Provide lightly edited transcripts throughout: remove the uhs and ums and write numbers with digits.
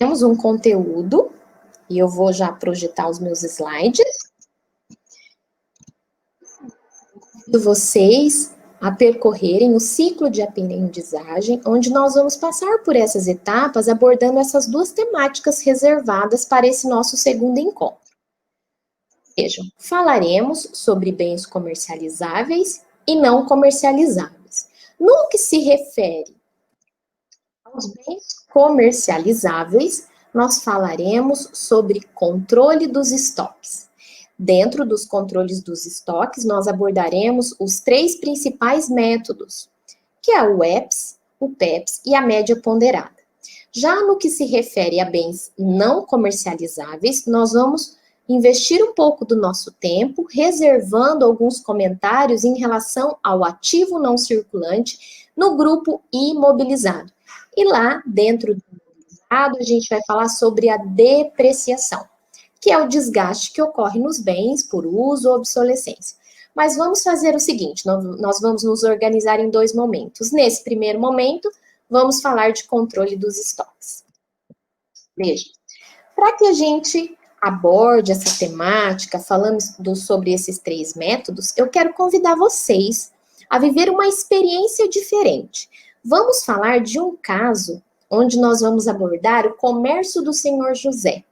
temos um conteúdo, e eu vou já projetar os meus slides. Convido vocês a percorrerem o ciclo de aprendizagem, onde nós vamos passar por essas etapas, abordando essas duas temáticas reservadas para esse nosso segundo encontro. Vejam, falaremos sobre bens comercializáveis e não comercializáveis. No que se refere aos bens comercializáveis, nós falaremos sobre controle dos estoques. Dentro dos controles dos estoques, nós abordaremos os 3 principais métodos, que é o EPS, o PEPS e a média ponderada. Já no que se refere a bens não comercializáveis, nós vamos investir um pouco do nosso tempo, reservando alguns comentários em relação ao ativo não circulante no grupo imobilizado. E lá, dentro do imobilizado, a gente vai falar sobre a depreciação, que é o desgaste que ocorre nos bens por uso ou obsolescência. Mas vamos fazer o seguinte, nós vamos nos organizar em 2 momentos. Nesse primeiro momento, vamos falar de controle dos estoques. Veja, para que a gente aborde essa temática, falando sobre esses 3 métodos, eu quero convidar vocês a viver uma experiência diferente. Vamos falar de um caso onde nós vamos abordar o comércio do Senhor José.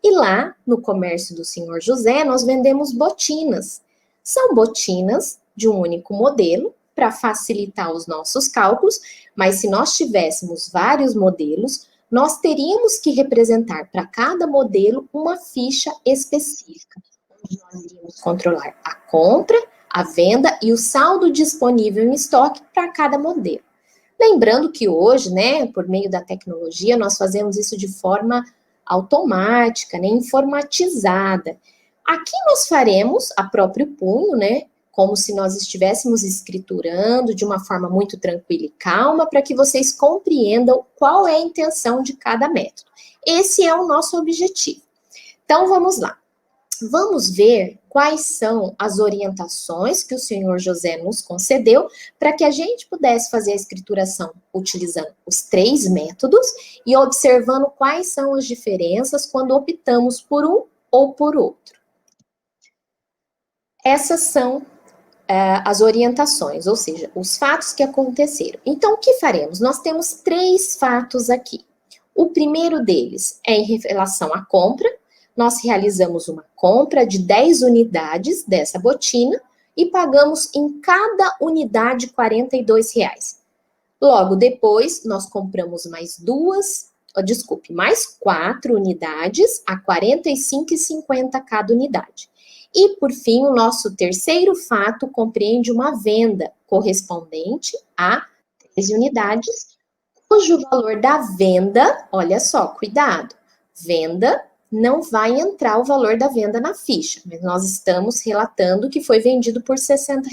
E lá, no comércio do Senhor José, nós vendemos botinas. São botinas de um único modelo, para facilitar os nossos cálculos, mas se nós tivéssemos vários modelos, nós teríamos que representar para cada modelo uma ficha específica, onde nós iríamos controlar a compra, a venda e o saldo disponível em estoque para cada modelo. Lembrando que hoje, né, por meio da tecnologia, nós fazemos isso de forma automática, né, informatizada. Aqui nós faremos a próprio punho, né, como se nós estivéssemos escriturando de uma forma muito tranquila e calma, para que vocês compreendam qual é a intenção de cada método. Esse é o nosso objetivo. Então, vamos lá. Vamos ver quais são as orientações que o senhor José nos concedeu para que a gente pudesse fazer a escrituração utilizando os 3 métodos e observando quais são as diferenças quando optamos por um ou por outro. Essas são as orientações, ou seja, os fatos que aconteceram. Então, o que faremos? Nós temos 3 fatos aqui. O primeiro deles é em relação à compra. Nós realizamos uma compra de 10 unidades dessa botina e pagamos em cada unidade R$ 42. Logo depois, nós compramos mais 4 unidades a R$ 45,50 cada unidade. E, por fim, o nosso terceiro fato compreende uma venda correspondente a 13 unidades, cujo valor da venda, olha só, cuidado, venda não vai entrar o valor da venda na ficha, mas nós estamos relatando que foi vendido por R$ 60.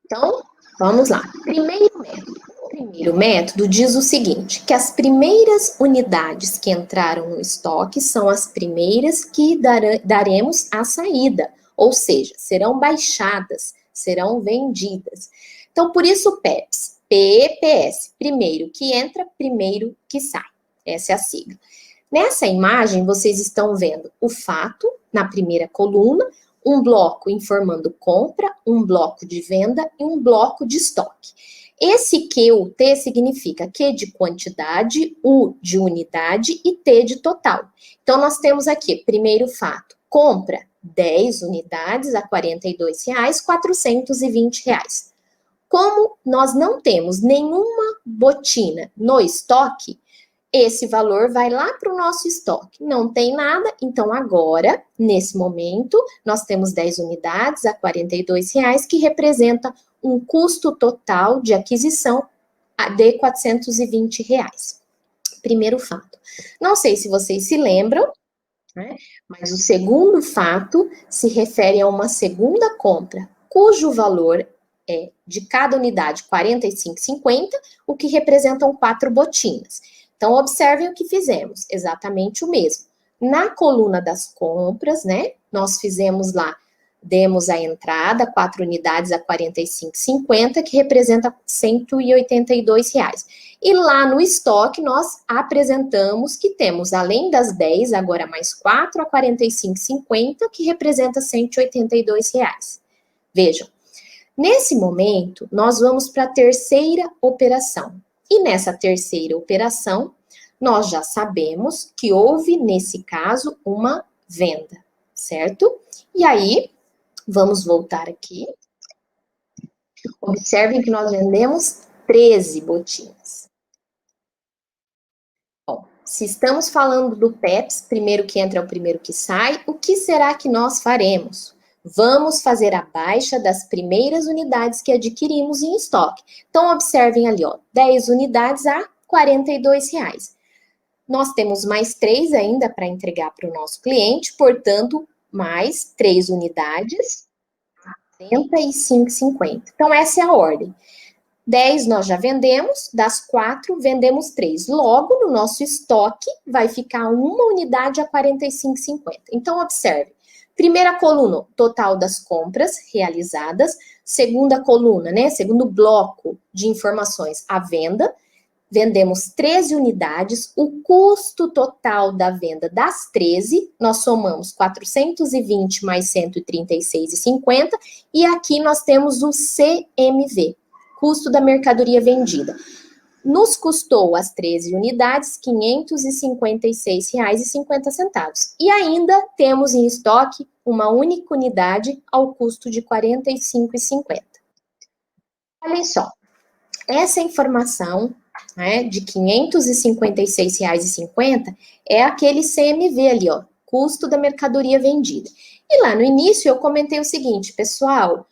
Então, vamos lá. Primeiro método. O primeiro método diz o seguinte, que as primeiras unidades que entraram no estoque são as primeiras que daremos a saída, ou seja, serão baixadas, serão vendidas. Então, por isso, PEPS, PEPS, primeiro que entra, primeiro que sai. Essa é a sigla. Nessa imagem, vocês estão vendo o fato, na primeira coluna, um bloco informando compra, um bloco de venda e um bloco de estoque. Esse Q, o T, significa Q de quantidade, U de unidade e T de total. Então, nós temos aqui, primeiro fato, compra 10 unidades a R$ 42,00, R$ 420. Como nós não temos nenhuma botina no estoque, esse valor vai lá para o nosso estoque. Não tem nada, então agora, nesse momento, nós temos 10 unidades a R$ 42,00, que representa um custo total de aquisição de R$ 420. Primeiro fato. Não sei se vocês se lembram, né, mas o segundo fato se refere a uma segunda compra, cujo valor é de cada unidade R$ 45,50, o que representam 4 botinas. Então, observem o que fizemos, exatamente o mesmo. Na coluna das compras, né, nós fizemos lá, demos a entrada, 4 unidades a R$ 45,50, que representa R$ 182. E lá no estoque, nós apresentamos que temos, além das 10, agora mais 4 a 45,50, que representa R$ 182. Vejam, nesse momento, nós vamos para a terceira operação. E nessa terceira operação, nós já sabemos que houve, nesse caso, uma venda, certo? E aí, vamos voltar aqui. Observem que nós vendemos 13 botinhas. Bom, se estamos falando do PEPS, primeiro que entra é o primeiro que sai, o que será que nós faremos? Vamos fazer a baixa das primeiras unidades que adquirimos em estoque. Então, observem ali, ó, 10 unidades a R$ 42. Nós temos mais 3 ainda para entregar para o nosso cliente, portanto, mais 3 unidades, R$ 45,50. Então, essa é a ordem. 10 nós já vendemos, das 4 vendemos 3. Logo, no nosso estoque, vai ficar uma unidade a R$ 45,50. Então, observe. Primeira coluna, total das compras realizadas. Segunda coluna, né? Segundo bloco de informações, a venda. Vendemos 13 unidades. O custo total da venda das 13, nós somamos 420 mais 136,50. E aqui nós temos o CMV. Custo da mercadoria vendida. Nos custou as 13 unidades R$ 556,50. E ainda temos em estoque uma única unidade ao custo de R$ 45,50. Olhem só, essa informação, né, de R$ 556,50 é aquele CMV ali, ó, custo da mercadoria vendida. E lá no início eu comentei o seguinte, pessoal,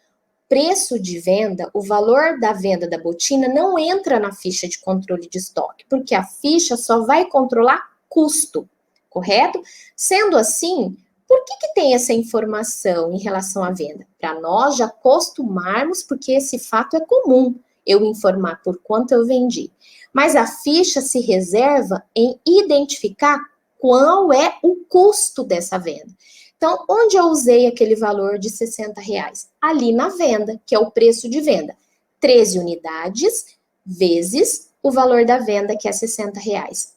preço de venda, o valor da venda da botina não entra na ficha de controle de estoque, porque a ficha só vai controlar custo, correto? Sendo assim, por que tem essa informação em relação à venda? Para nós já costumarmos, porque esse fato é comum, eu informar por quanto eu vendi. Mas a ficha se reserva em identificar qual é o custo dessa venda. Então, onde eu usei aquele valor de R$ 60? Ali na venda, que é o preço de venda. 13 unidades vezes o valor da venda, que é R$ 60.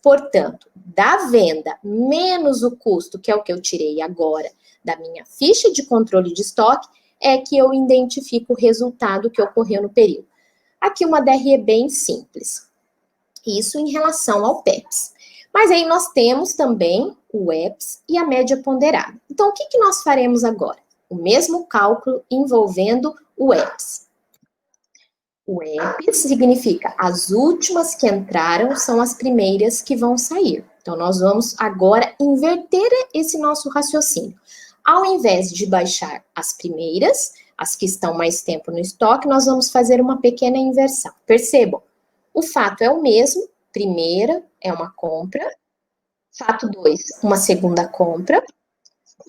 Portanto, da venda menos o custo, que é o que eu tirei agora da minha ficha de controle de estoque, é que eu identifico o resultado que ocorreu no período. Aqui uma DRE bem simples. Isso em relação ao PEPS. Mas aí nós temos também o EPS e a média ponderada. Então, o que nós faremos agora? O mesmo cálculo envolvendo o EPS. O EPS significa as últimas que entraram são as primeiras que vão sair. Então, nós vamos agora inverter esse nosso raciocínio. Ao invés de baixar as primeiras, as que estão mais tempo no estoque, nós vamos fazer uma pequena inversão. Percebam, o fato é o mesmo, primeira é uma compra, fato 2, uma segunda compra,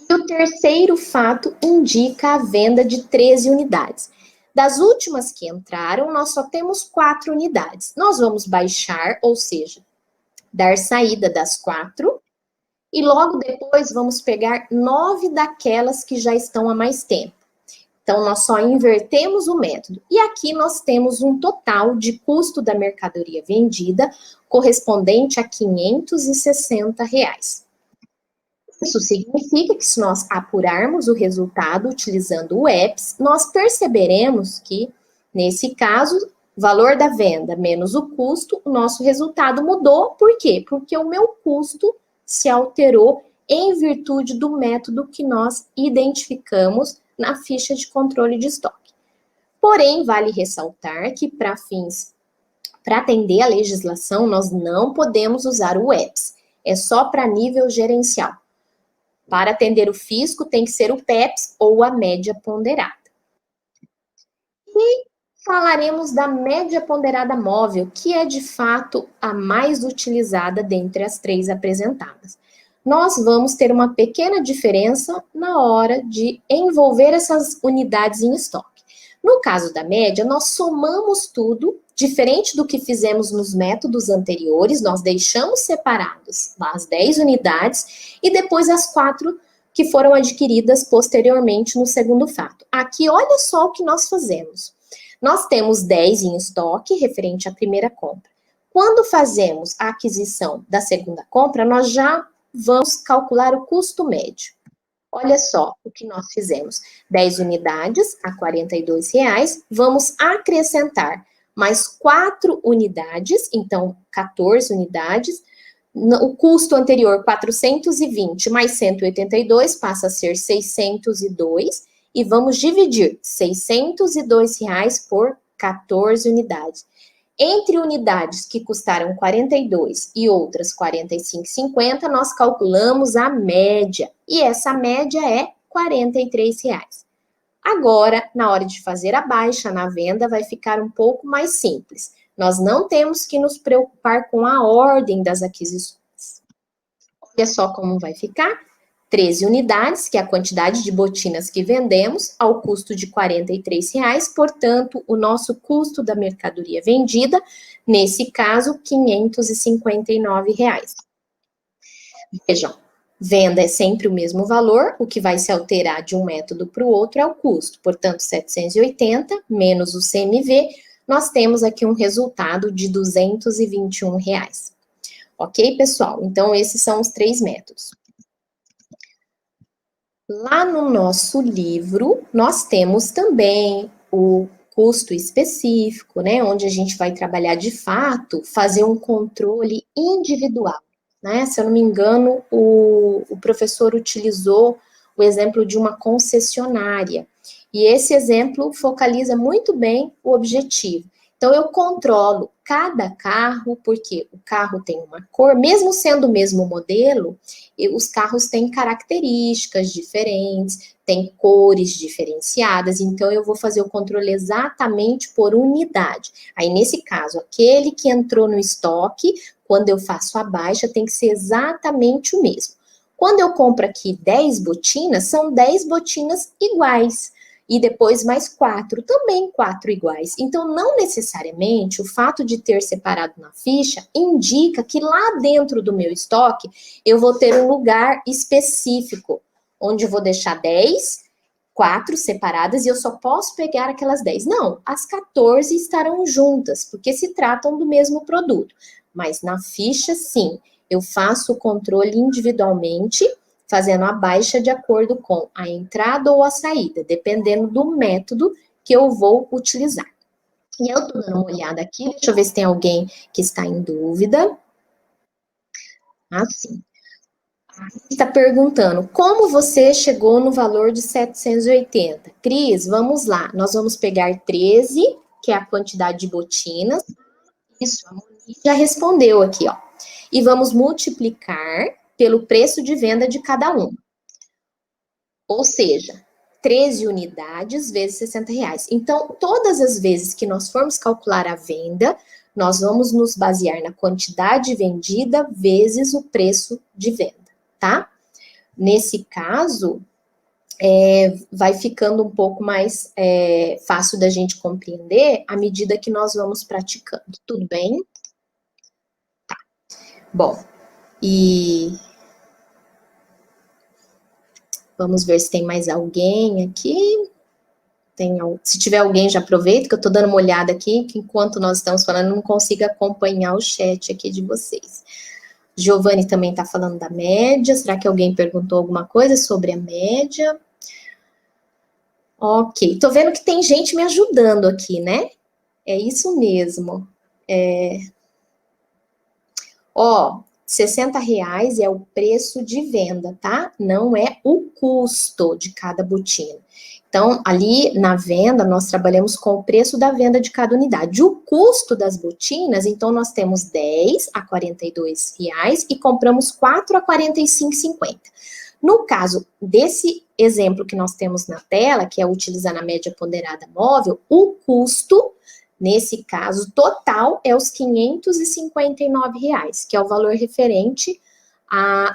e o terceiro fato indica a venda de 13 unidades. Das últimas que entraram, nós só temos 4 unidades. Nós vamos baixar, ou seja, dar saída das 4, e logo depois vamos pegar 9 daquelas que já estão há mais tempo. Então, nós só invertemos o método. E aqui nós temos um total de custo da mercadoria vendida correspondente a R$ 560. Isso significa que se nós apurarmos o resultado utilizando o EPS, nós perceberemos que, nesse caso, valor da venda menos o custo, o nosso resultado mudou. Por quê? Porque o meu custo se alterou em virtude do método que nós identificamos na ficha de controle de estoque. Porém, vale ressaltar que para atender a legislação, nós não podemos usar o EPS, é só para nível gerencial. Para atender o fisco, tem que ser o PEPS ou a média ponderada. E falaremos da média ponderada móvel, que é de fato a mais utilizada dentre as 3 apresentadas. Nós vamos ter uma pequena diferença na hora de envolver essas unidades em estoque. No caso da média, nós somamos tudo, diferente do que fizemos nos métodos anteriores, nós deixamos separados as 10 unidades e depois as 4 que foram adquiridas posteriormente no segundo fato. Aqui, olha só o que nós fazemos. Nós temos 10 em estoque, referente à primeira compra. Quando fazemos a aquisição da segunda compra, nós já vamos calcular o custo médio. Olha só o que nós fizemos. 10 unidades a R$ 42,00. Vamos acrescentar mais 4 unidades, então 14 unidades. O custo anterior, 420 mais 182, passa a ser 602. E vamos dividir R$ 602,00 por 14 unidades. Entre unidades que custaram 42 e outras 45,50, nós calculamos a média. E essa média é R$ 43,00. Agora, na hora de fazer a baixa na venda, vai ficar um pouco mais simples. Nós não temos que nos preocupar com a ordem das aquisições. Olha só como vai ficar. 13 unidades, que é a quantidade de botinas que vendemos, ao custo de R$ 43,00, portanto, o nosso custo da mercadoria vendida, nesse caso, R$ 559,00. Vejam, venda é sempre o mesmo valor, o que vai se alterar de um método para o outro é o custo, portanto, 780 menos o CMV, nós temos aqui um resultado de R$ 221,00. Ok, pessoal? Então, esses são os 3 métodos. Lá no nosso livro, nós temos também o custo específico, né, onde a gente vai trabalhar de fato, fazer um controle individual, né? Se eu não me engano, o professor utilizou o exemplo de uma concessionária, e esse exemplo focaliza muito bem o objetivo. Então, eu controlo cada carro, porque o carro tem uma cor, mesmo sendo o mesmo modelo, os carros têm características diferentes, têm cores diferenciadas, então eu vou fazer o controle exatamente por unidade. Aí, nesse caso, aquele que entrou no estoque, quando eu faço a baixa, tem que ser exatamente o mesmo. Quando eu compro aqui 10 botinas, são 10 botinas iguais. E depois mais 4, também 4 iguais. Então, não necessariamente o fato de ter separado na ficha indica que lá dentro do meu estoque eu vou ter um lugar específico, onde eu vou deixar 10, 4 separadas e eu só posso pegar aquelas 10. Não, as 14 estarão juntas, porque se tratam do mesmo produto. Mas na ficha, sim, eu faço o controle individualmente, fazendo a baixa de acordo com a entrada ou a saída, dependendo do método que eu vou utilizar. E eu tô dando uma olhada aqui, deixa eu ver se tem alguém que está em dúvida. Sim. Está perguntando, como você chegou no valor de 780? Cris, vamos lá, nós vamos pegar 13, que é a quantidade de botinas. Isso, a Moni já respondeu aqui, ó. E vamos multiplicar pelo preço de venda de cada um. Ou seja, 13 unidades vezes R$ 60,00. Então, todas as vezes que nós formos calcular a venda, nós vamos nos basear na quantidade vendida vezes o preço de venda, tá? Nesse caso, vai ficando um pouco mais fácil da gente compreender à medida que nós vamos praticando. Tudo bem? Tá. Bom, e vamos ver se tem mais alguém aqui. Se tiver alguém, já aproveita, que eu estou dando uma olhada aqui, que enquanto nós estamos falando, não consigo acompanhar o chat aqui de vocês. Giovanni também está falando da média. Será que alguém perguntou alguma coisa sobre a média? Ok, estou vendo que tem gente me ajudando aqui, né? É isso mesmo. Ó, R$ 60,00 é o preço de venda, tá? Não é o custo de cada botina. Então, ali na venda, nós trabalhamos com o preço da venda de cada unidade. O custo das botinas, então, nós temos 10 a R$ 42,00 e compramos 4 a R$ 45,50. No caso desse exemplo que nós temos na tela, que é utilizar a média ponderada móvel, o custo, nesse caso, total é os R$ 559,00, que é o valor referente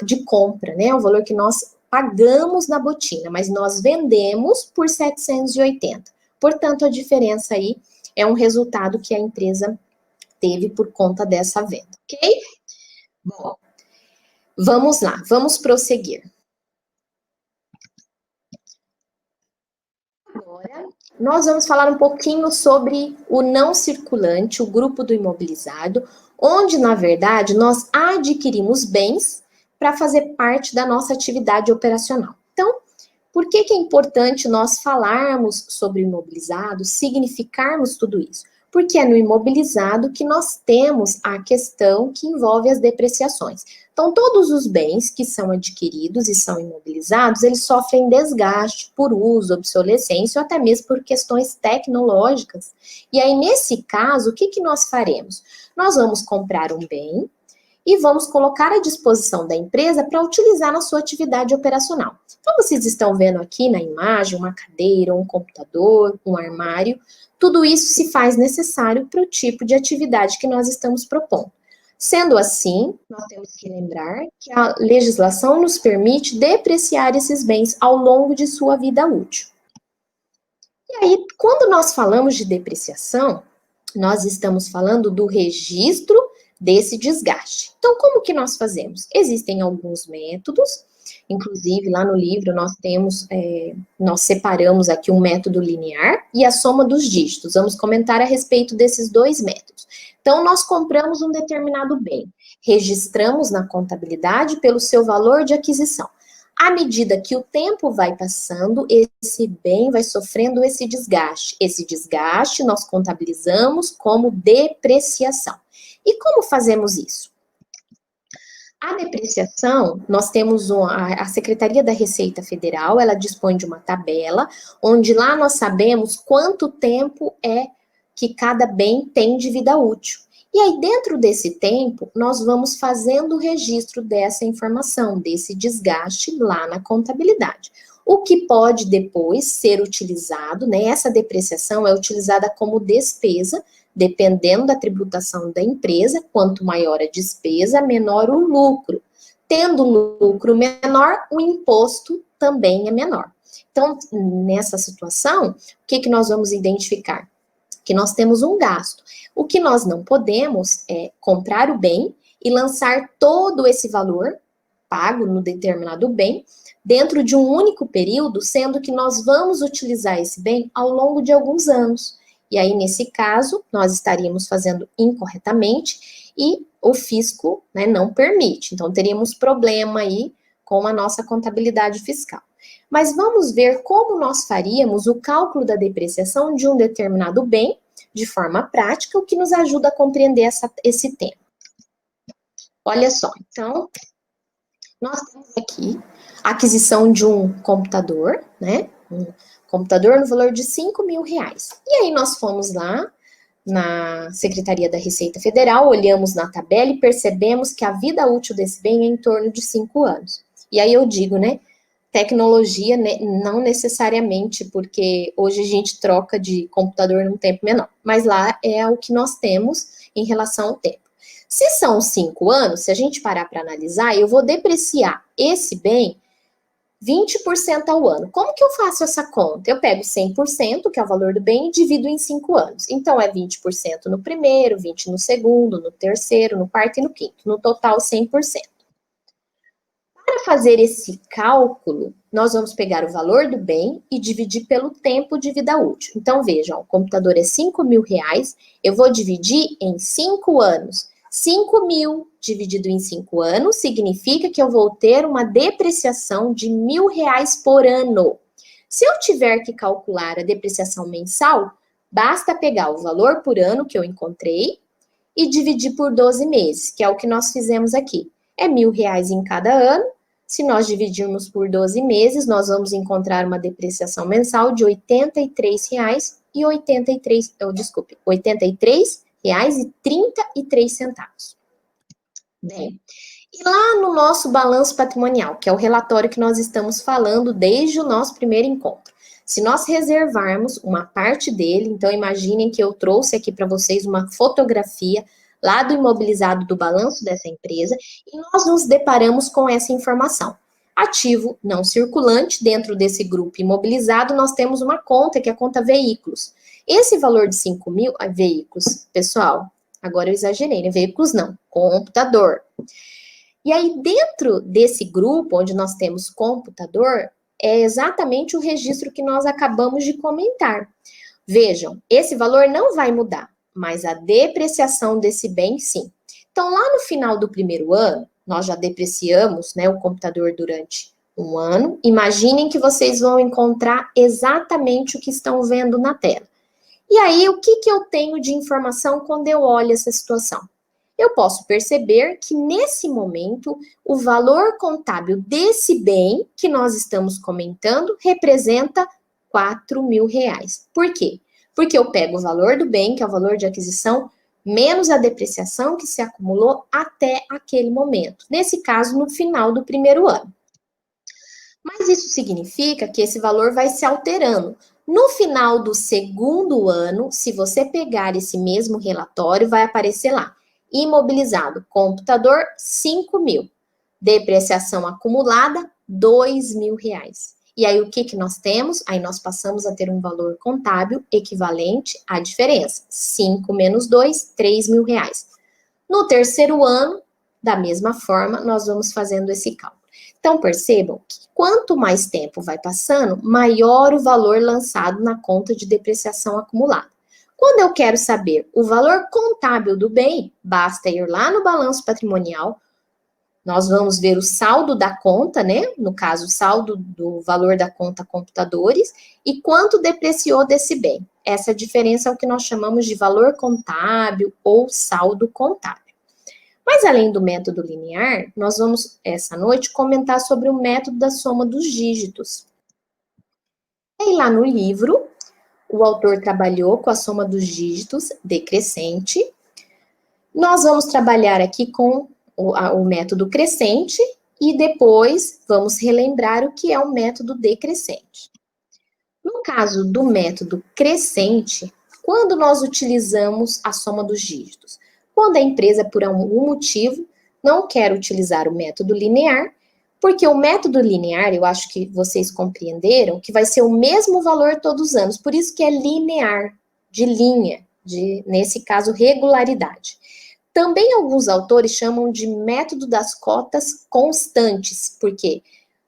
de compra, né? O valor que nós pagamos na botina, mas nós vendemos por 780. Portanto, a diferença aí é um resultado que a empresa teve por conta dessa venda, ok? Bom, vamos lá, vamos prosseguir. Nós vamos falar um pouquinho sobre o não circulante, o grupo do imobilizado, onde, na verdade, nós adquirimos bens para fazer parte da nossa atividade operacional. Então, por que é importante nós falarmos sobre o imobilizado, significarmos tudo isso? Porque é no imobilizado que nós temos a questão que envolve as depreciações. Então, todos os bens que são adquiridos e são imobilizados, eles sofrem desgaste por uso, obsolescência ou até mesmo por questões tecnológicas. E aí, nesse caso, o que nós faremos? Nós vamos comprar um bem e vamos colocar à disposição da empresa para utilizar na sua atividade operacional. Então, vocês estão vendo aqui na imagem uma cadeira, um computador, um armário. Tudo isso se faz necessário para o tipo de atividade que nós estamos propondo. Sendo assim, nós temos que lembrar que a legislação nos permite depreciar esses bens ao longo de sua vida útil. E aí, quando nós falamos de depreciação, nós estamos falando do registro desse desgaste. Então, como que nós fazemos? Existem alguns métodos, inclusive lá no livro nós separamos aqui um método linear e a soma dos dígitos. Vamos comentar a respeito desses dois métodos. Então, nós compramos um determinado bem, registramos na contabilidade pelo seu valor de aquisição. À medida que o tempo vai passando, esse bem vai sofrendo esse desgaste. Esse desgaste nós contabilizamos como depreciação. E como fazemos isso? A depreciação, nós temos a Secretaria da Receita Federal, ela dispõe de uma tabela, onde lá nós sabemos quanto tempo é que cada bem tem de vida útil. E aí, dentro desse tempo, nós vamos fazendo o registro dessa informação, desse desgaste lá na contabilidade. O que pode depois ser utilizado, né? Essa depreciação é utilizada como despesa, dependendo da tributação da empresa, quanto maior a despesa, menor o lucro. Tendo lucro menor, o imposto também é menor. Então, nessa situação, o que nós vamos identificar? Que nós temos um gasto. O que nós não podemos é comprar o bem e lançar todo esse valor pago no determinado bem dentro de um único período, sendo que nós vamos utilizar esse bem ao longo de alguns anos. E aí, nesse caso, nós estaríamos fazendo incorretamente e o fisco, né, não permite. Então, teríamos problema aí com a nossa contabilidade fiscal. Mas vamos ver como nós faríamos o cálculo da depreciação de um determinado bem de forma prática, o que nos ajuda a compreender esse tema. Olha só, então, nós temos aqui a aquisição de um computador, né? Um computador no valor de R$5.000. E aí nós fomos lá na Secretaria da Receita Federal, olhamos na tabela e percebemos que a vida útil desse bem é em torno de 5 anos. E aí eu digo, né? Tecnologia, né, não necessariamente, porque hoje a gente troca de computador num tempo menor, mas lá é o que nós temos em relação ao tempo. Se são 5 anos, se a gente parar para analisar, eu vou depreciar esse bem 20% ao ano. Como que eu faço essa conta? Eu pego 100%, que é o valor do bem, e divido em 5 anos. Então, é 20% no primeiro, 20% no segundo, no terceiro, no quarto e no quinto. No total, 100%. Para fazer esse cálculo, nós vamos pegar o valor do bem e dividir pelo tempo de vida útil. Então, vejam, o computador é R$5.000, eu vou dividir em 5 anos. 5.000 dividido em 5 anos significa que eu vou ter uma depreciação de R$1.000 por ano. Se eu tiver que calcular a depreciação mensal, basta pegar o valor por ano que eu encontrei e dividir por 12 meses, que é o que nós fizemos aqui. É R$1.000 em cada ano. Se nós dividirmos por 12 meses, nós vamos encontrar uma depreciação mensal de R$83,33. Bem, e lá no nosso balanço patrimonial, que é o relatório que nós estamos falando desde o nosso primeiro encontro, se nós reservarmos uma parte dele, então imaginem que eu trouxe aqui para vocês uma fotografia lá do imobilizado do balanço dessa empresa, e nós nos deparamos com essa informação. Ativo não circulante, dentro desse grupo imobilizado, nós temos uma conta, que é a conta veículos. Esse valor de 5.000, veículos, pessoal, agora eu exagerei, né? Veículos não, computador. E aí, dentro desse grupo, onde nós temos computador, é exatamente o registro que nós acabamos de comentar. Vejam, esse valor não vai mudar, mas a depreciação desse bem, sim. Então, lá no final do primeiro ano, nós já depreciamos, né, o computador durante um ano. Imaginem que vocês vão encontrar exatamente o que estão vendo na tela. E aí, o que eu tenho de informação quando eu olho essa situação? Eu posso perceber que, nesse momento, o valor contábil desse bem que nós estamos comentando representa R$ 4.000. Por quê? Porque eu pego o valor do bem, que é o valor de aquisição, menos a depreciação que se acumulou até aquele momento. Nesse caso, no final do primeiro ano. Mas isso significa que esse valor vai se alterando. No final do segundo ano, se você pegar esse mesmo relatório, vai aparecer lá, imobilizado, computador, 5.000. Depreciação acumulada, R$ 2.000. E aí, o que nós temos? Aí nós passamos a ter um valor contábil equivalente à diferença. 5 menos 2, R$ 3.000. No terceiro ano, da mesma forma, nós vamos fazendo esse cálculo. Então, percebam que quanto mais tempo vai passando, maior o valor lançado na conta de depreciação acumulada. Quando eu quero saber o valor contábil do bem, basta ir lá no balanço patrimonial, nós vamos ver o saldo da conta, né? No caso, o saldo do valor da conta computadores e quanto depreciou desse bem. Essa diferença é o que nós chamamos de valor contábil ou saldo contábil. Mas além do método linear, nós vamos, essa noite, comentar sobre o método da soma dos dígitos. E lá no livro, o autor trabalhou com a soma dos dígitos decrescente. Nós vamos trabalhar aqui com o método crescente e depois vamos relembrar o que é o método decrescente. No caso do método crescente, quando nós utilizamos a soma dos dígitos? Quando a empresa, por algum motivo, não quer utilizar o método linear, porque o método linear, eu acho que vocês compreenderam, que vai ser o mesmo valor todos os anos, por isso que é linear, de linha, nesse caso, regularidade. Também alguns autores chamam de método das cotas constantes, porque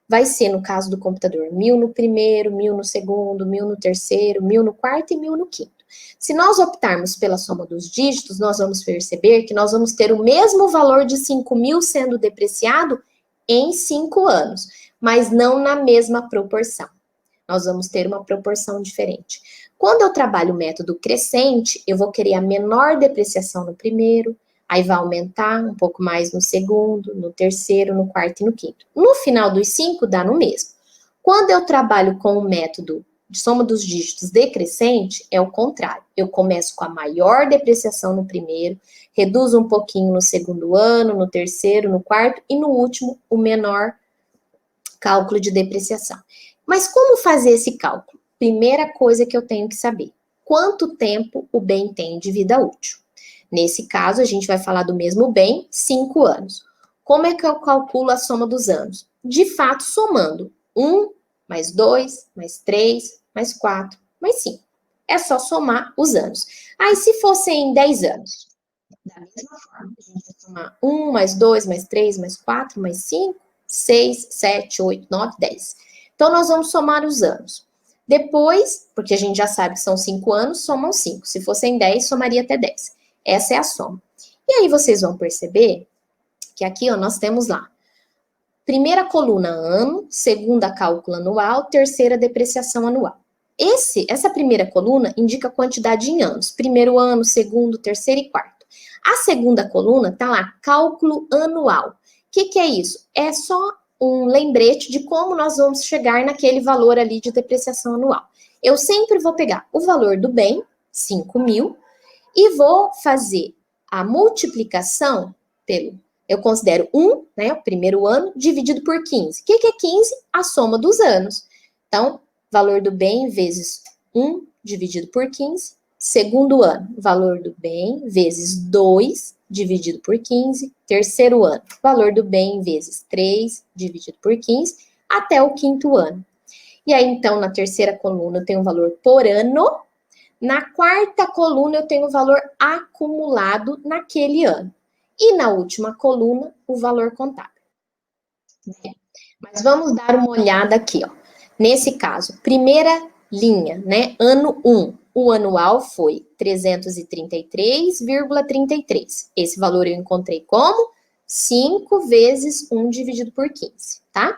vai ser, no caso do computador, 1.000 no primeiro, 1.000 no segundo, 1.000 no terceiro, 1.000 no quarto e 1.000 no quinto. Se nós optarmos pela soma dos dígitos, nós vamos perceber que nós vamos ter o mesmo valor de 5.000 sendo depreciado em 5 anos, mas não na mesma proporção. Nós vamos ter uma proporção diferente. Quando eu trabalho o método crescente, eu vou querer a menor depreciação no primeiro, aí vai aumentar um pouco mais no segundo, no terceiro, no quarto e no quinto. No final dos 5, dá no mesmo. Quando eu trabalho com o método de soma dos dígitos decrescente, é o contrário. Eu começo com a maior depreciação no primeiro, reduzo um pouquinho no segundo ano, no terceiro, no quarto, e no último, o menor cálculo de depreciação. Mas como fazer esse cálculo? Primeira coisa que eu tenho que saber, quanto tempo o bem tem de vida útil? Nesse caso, a gente vai falar do mesmo bem, 5 anos. Como é que eu calculo a soma dos anos? De fato, somando 1 mais 2, mais 3, mais 4, mais 5. É só somar os anos. Aí, se fossem 10 anos, da mesma forma, a gente vai somar 1 mais 2, mais 3, mais 4, mais 5, 6, 7, 8, 9, 10. Então, nós vamos somar os anos. Depois, porque a gente já sabe que são 5 anos, somam 5. Se fossem 10, somaria até 10. Essa é a soma. E aí vocês vão perceber que aqui, ó, nós temos lá, primeira coluna ano, segunda cálculo anual, terceira depreciação anual. Essa primeira coluna indica a quantidade em anos, primeiro ano, segundo, terceiro e quarto. A segunda coluna tá lá, cálculo anual. O que é isso? É só um lembrete de como nós vamos chegar naquele valor ali de depreciação anual. Eu sempre vou pegar o valor do bem, 5.000, e vou fazer a multiplicação eu considero 1, né, o primeiro ano, dividido por 15. O que é 15? A soma dos anos. Então, valor do bem vezes 1 dividido por 15. Segundo ano, valor do bem vezes 2 dividido por 15. Terceiro ano, valor do bem vezes 3 dividido por 15, até o quinto ano. E aí, então, na terceira coluna eu tenho o valor por ano. Na quarta coluna, eu tenho o valor acumulado naquele ano. E na última coluna, o valor contábil. Mas vamos dar uma olhada aqui, ó. Nesse caso, primeira linha, né? Ano 1, o anual foi 333,33. Esse valor eu encontrei como 5 vezes 1 dividido por 15, tá?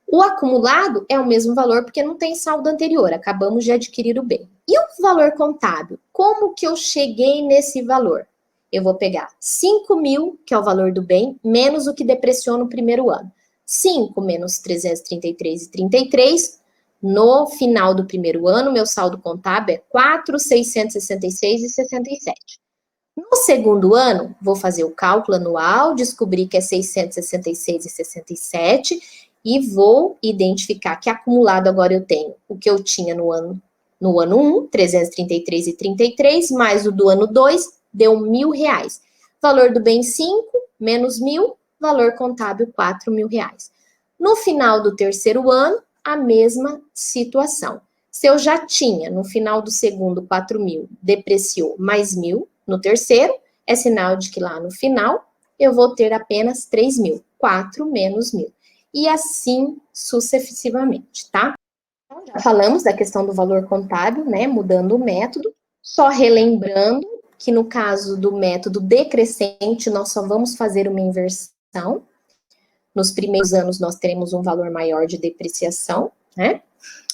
O acumulado é o mesmo valor porque não tem saldo anterior, acabamos de adquirir o bem. E o valor contábil? Como que eu cheguei nesse valor? Eu vou pegar 5 mil, que é o valor do bem, menos o que depreciou no primeiro ano. 5 menos 333,33. No final do primeiro ano, meu saldo contábil é 4.666,67. No segundo ano, vou fazer o cálculo anual, descobrir que é 666,67 e vou identificar que acumulado agora eu tenho o que eu tinha no ano 1, 333,33, mais o do ano 2, deu R$1.000. Valor do bem 5, menos 1.000, valor contábil R$4.000. No final do terceiro ano, a mesma situação. Se eu já tinha, no final do segundo, 4.000, depreciou mais 1.000, no terceiro, é sinal de que lá no final eu vou ter apenas 3.000, 4 menos 1.000. E assim sucessivamente, tá? Então, já falamos da questão do valor contábil, né? Mudando o método. Só relembrando que no caso do método decrescente, nós só vamos fazer uma inversão. Nos primeiros anos, nós teremos um valor maior de depreciação, né?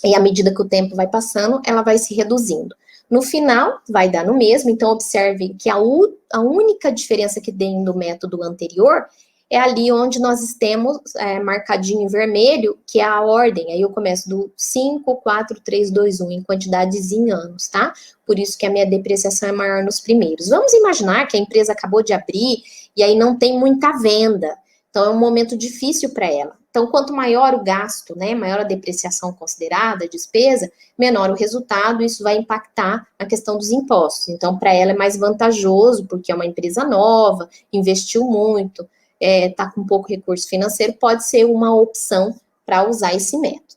E à medida que o tempo vai passando, ela vai se reduzindo. No final, vai dar no mesmo, então observe que a única diferença que tem do método anterior é ali onde nós temos marcadinho em vermelho, que é a ordem. Aí eu começo do 5, 4, 3, 2, 1, em quantidades em anos, tá? Por isso que a minha depreciação é maior nos primeiros. Vamos imaginar que a empresa acabou de abrir e aí não tem muita venda. Então, é um momento difícil para ela. Então, quanto maior o gasto, né, maior a depreciação considerada, a despesa, menor o resultado, isso vai impactar na questão dos impostos. Então, para ela é mais vantajoso, porque é uma empresa nova, investiu muito, está com pouco recurso financeiro, pode ser uma opção para usar esse método.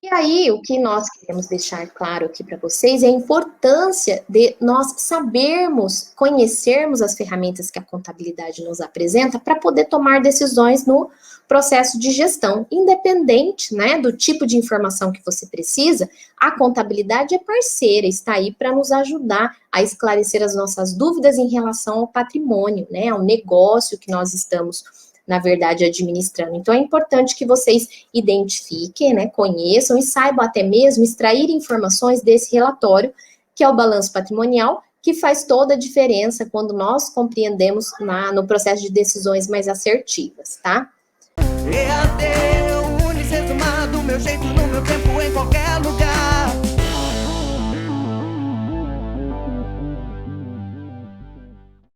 E aí, o que nós queremos deixar claro aqui para vocês é a importância de nós sabermos, conhecermos as ferramentas que a contabilidade nos apresenta para poder tomar decisões no processo de gestão. Independente, né, do tipo de informação que você precisa, a contabilidade é parceira, está aí para nos ajudar a esclarecer as nossas dúvidas em relação ao patrimônio, né, ao negócio que nós estamos na verdade, administrando. Então, é importante que vocês identifiquem, né, conheçam e saibam até mesmo extrair informações desse relatório, que é o balanço patrimonial, que faz toda a diferença quando nós compreendemos no processo de decisões mais assertivas, tá?